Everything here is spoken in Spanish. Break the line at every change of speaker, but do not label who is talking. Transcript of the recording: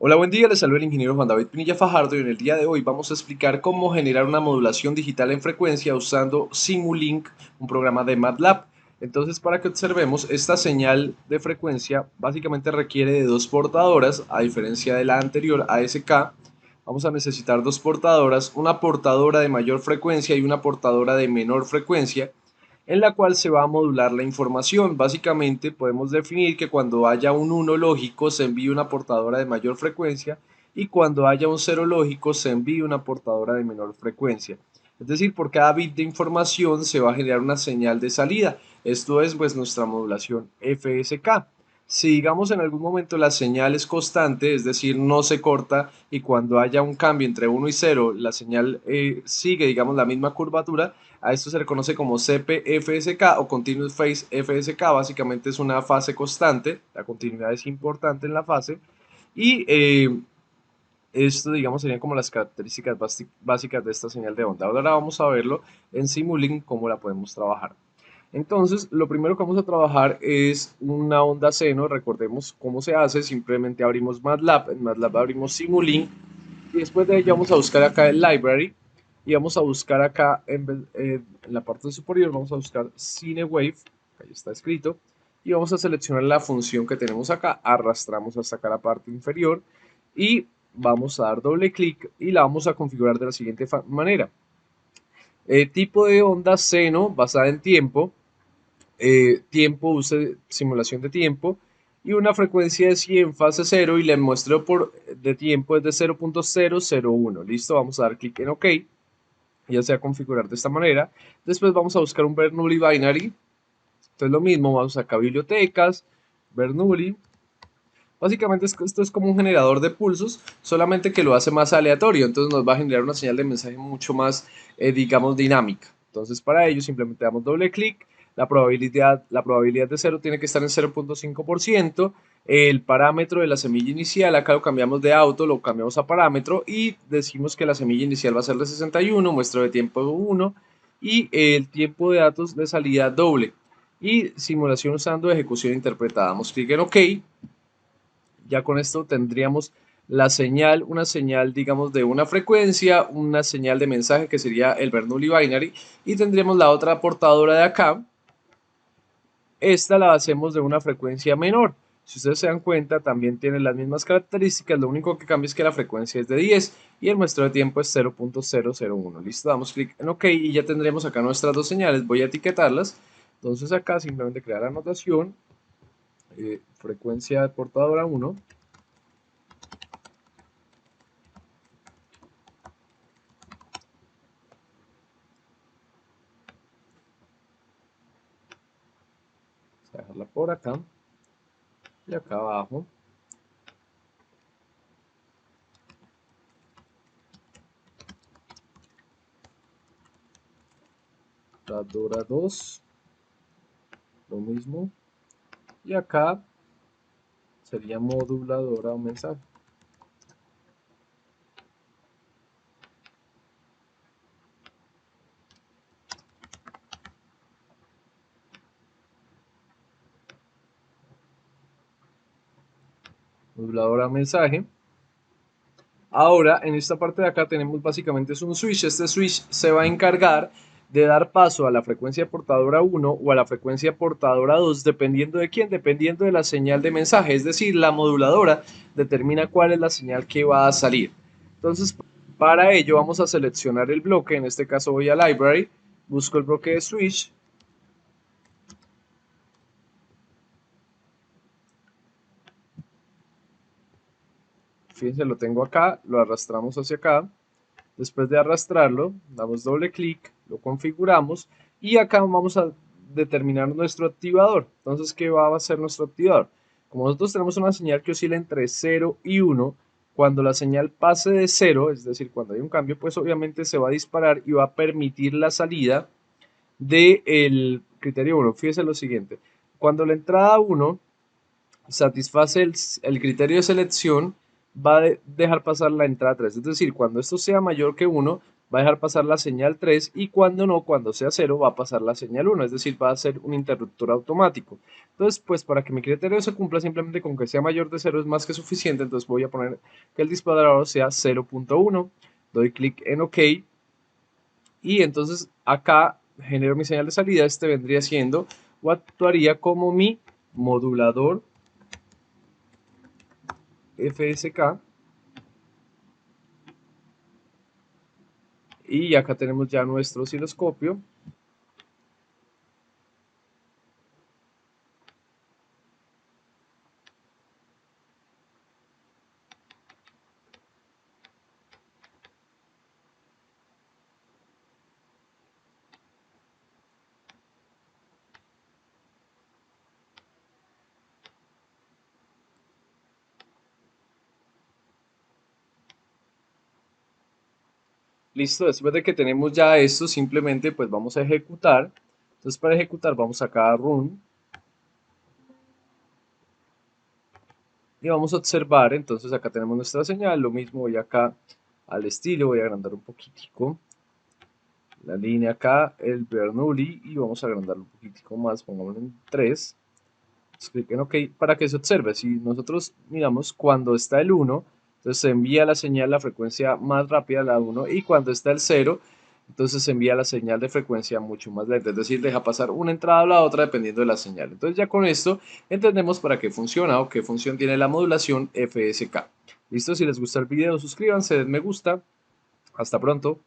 Hola, buen día, les saluda el ingeniero Juan David Pinilla Fajardo y en el día de hoy vamos a explicar cómo generar una modulación digital en frecuencia usando Simulink, un programa de MATLAB. Entonces, para que observemos, esta señal de frecuencia básicamente requiere de dos portadoras, a diferencia de la anterior ASK. Vamos a necesitar dos portadoras, una portadora de mayor frecuencia y una portadora de menor frecuencia, en la cual se va a modular la información. Básicamente podemos definir que cuando haya un 1 lógico se envíe una portadora de mayor frecuencia y cuando haya un 0 lógico se envíe una portadora de menor frecuencia. Es decir, por cada bit de información se va a generar una señal de salida. Esto es pues nuestra modulación FSK. Si digamos en algún momento la señal es constante, es decir, no se corta y cuando haya un cambio entre 1 y 0 la señal sigue, digamos, la misma curvatura, a esto se le conoce como CPFSK o Continuous Phase FSK. Básicamente es una fase constante, la continuidad es importante en la fase y esto, digamos, serían como las características básicas de esta señal de onda. Ahora vamos a verlo en Simulink cómo la podemos trabajar. Entonces, lo primero que vamos a trabajar es una onda seno. Recordemos cómo se hace. Simplemente abrimos MATLAB. En MATLAB abrimos Simulink. Y después de ello vamos a buscar acá el library. Y vamos a buscar acá en la parte superior, vamos a buscar CineWave. Ahí está escrito. Y vamos a seleccionar la función que tenemos acá. Arrastramos hasta acá la parte inferior. Y vamos a dar doble clic y la vamos a configurar de la siguiente manera. Tipo de onda seno basada en tiempo. Tiempo, use simulación de tiempo y una frecuencia de 100 fase 0 y le muestro por de tiempo es de 0.001. Listo, vamos a dar clic en OK, ya se va a configurar de esta manera. Después vamos a buscar un Bernoulli binary. Entonces lo mismo, vamos acá a bibliotecas, Bernoulli. Básicamente esto es como un generador de pulsos, solamente que lo hace más aleatorio, entonces nos va a generar una señal de mensaje mucho más, digamos, dinámica. Entonces para ello simplemente damos doble clic, la probabilidad de 0 tiene que estar en 0.5%, el parámetro de la semilla inicial, acá lo cambiamos de auto, lo cambiamos a parámetro y decimos que la semilla inicial va a ser de 61, muestro de tiempo 1 y el tiempo de datos de salida doble. Y simulación usando ejecución interpretada. Damos clic en OK. Ya con esto tendríamos la señal, una señal, digamos, de una frecuencia, una señal de mensaje que sería el Bernoulli binary, y tendríamos la otra portadora de acá. Esta la hacemos de una frecuencia menor. Si ustedes se dan cuenta, también tiene las mismas características, lo único que cambia es que la frecuencia es de 10 y el muestreo de tiempo es 0.001. Listo, damos clic en OK y ya tendremos acá nuestras dos señales. Voy a etiquetarlas. Entonces acá simplemente crear la anotación, frecuencia de portadora 1. Vamos a dejarla por acá y acá abajo Dora 2, lo mismo, y acá sería moduladora o mensaje. Moduladora mensaje. Ahora, en esta parte de acá tenemos básicamente es un switch. Este switch se va a encargar de dar paso a la frecuencia portadora 1 o a la frecuencia portadora 2, dependiendo de quién, dependiendo de la señal de mensaje. Es decir, la moduladora determina cuál es la señal que va a salir. Entonces, para ello vamos a seleccionar el bloque. En este caso voy a Library, busco el bloque de switch. Fíjense, lo tengo acá, lo arrastramos hacia acá. Después de arrastrarlo, damos doble clic, lo configuramos y acá vamos a determinar nuestro activador. Entonces, ¿qué va a ser nuestro activador? Como nosotros tenemos una señal que oscila entre 0 y 1, cuando la señal pase de 0, es decir, cuando hay un cambio, pues obviamente se va a disparar y va a permitir la salida del criterio 1. Fíjese lo siguiente, cuando la entrada 1 satisface el criterio de selección, va a dejar pasar la entrada 3. Es decir, cuando esto sea mayor que 1, va a dejar pasar la señal 3 y cuando no, cuando sea 0, va a pasar la señal 1, es decir, va a ser un interruptor automático. Entonces, pues para que mi criterio se cumpla, simplemente con que sea mayor de 0 es más que suficiente, entonces voy a poner que el disparador sea 0.1, doy clic en OK y entonces acá genero mi señal de salida. Este vendría siendo o actuaría como mi modulador FSK. Y acá tenemos ya nuestro osciloscopio. Listo, después de que tenemos ya esto, simplemente pues vamos a ejecutar. Entonces para ejecutar vamos acá a Run y vamos a observar. Entonces acá tenemos nuestra señal, lo mismo voy acá al estilo, voy a agrandar un poquitico la línea acá, el Bernoulli, y vamos a agrandarlo un poquitico más, pongámoslo en 3. Clic en OK para que se observe. Si nosotros miramos cuando está el 1, entonces se envía la señal, la frecuencia más rápida, la 1, y cuando está el 0, entonces se envía la señal de frecuencia mucho más lenta, es decir, deja pasar una entrada a la otra dependiendo de la señal. Entonces ya con esto entendemos para qué funciona o qué función tiene la modulación FSK. Listo, si les gusta el video suscríbanse, den me gusta. Hasta pronto.